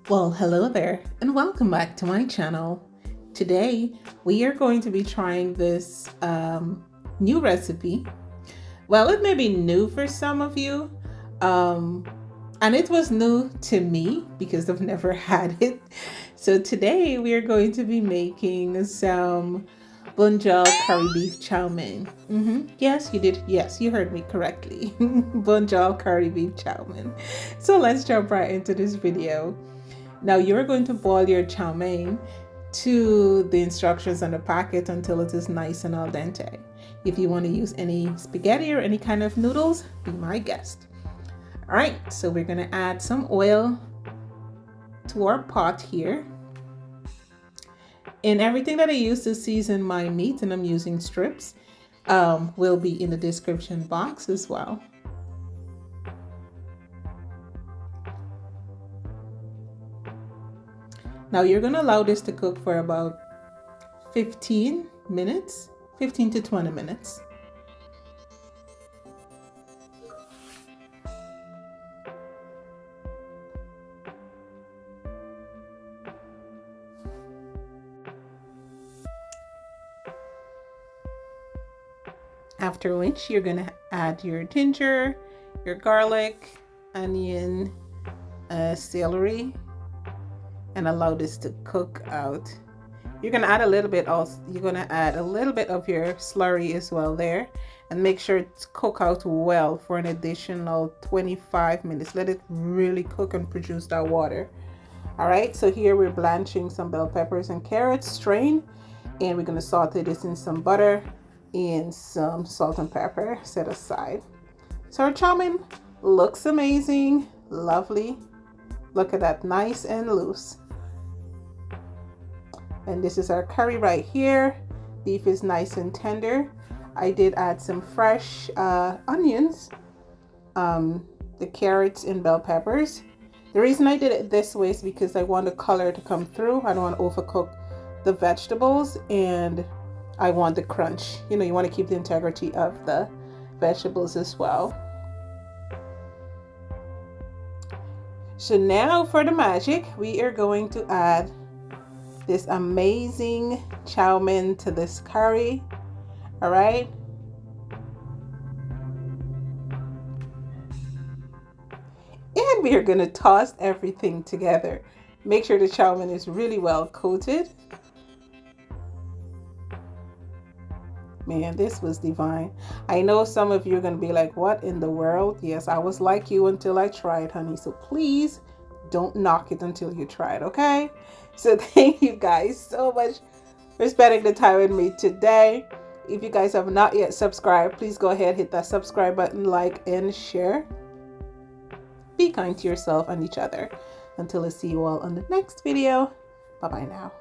Well, hello there and welcome back to my channel. Today we are going to be trying this new recipe. Well, it may be new for some of you, um, and it was new to me because I've never had it. So today we are going to be making some bunjal curry beef chow mein. Yes, you did. Yes, you heard me correctly. Bunjal curry beef chow mein. So let's jump right into this video. Now you're going to boil your chow mein to the instructions on the packet until it is nice and al dente. If you want to use any spaghetti or any kind of noodles, be my guest. All right, so we're going to add some oil to our pot here. And everything that I use to season my meat, and I'm using strips, will be in the description box as well. Now you're going to allow this to cook for about 15 minutes, 15 to 20 minutes. After which you're going to add your ginger, your garlic, onion, celery, and allow this to cook out. You're going to add a little bit also, you're going to add a little bit of your slurry as well there, and make sure it's cook out well for an additional 25 minutes. Let it really cook and produce that water. All right, so here we're blanching some bell peppers and carrots strained, and we're going to saute this in some butter and some salt and pepper set aside. So our chow mein looks amazing, lovely. Look at that, nice and loose. And this is our curry right here. Beef is nice and tender. I did add some fresh onions, the carrots and bell peppers. The reason I did it this way is because I want the color to come through. I don't want to overcook the vegetables, and I want the crunch. You know, you want to keep the integrity of the vegetables as well. So now for the magic, we are going to add this amazing chow mein to this curry. All right. And we are going to toss everything together. Make sure the chow mein is really well coated. Man, this was divine. I know some of you are going to be like, what in the world? Yes, I was like you until I tried, honey. So please don't knock it until you try it, okay? So thank you guys so much for spending the time with me today. If you guys have not yet subscribed, please go ahead, hit that subscribe button, like, and share. Be kind to yourself and each other. Until I see you all on the next video. Bye-bye now.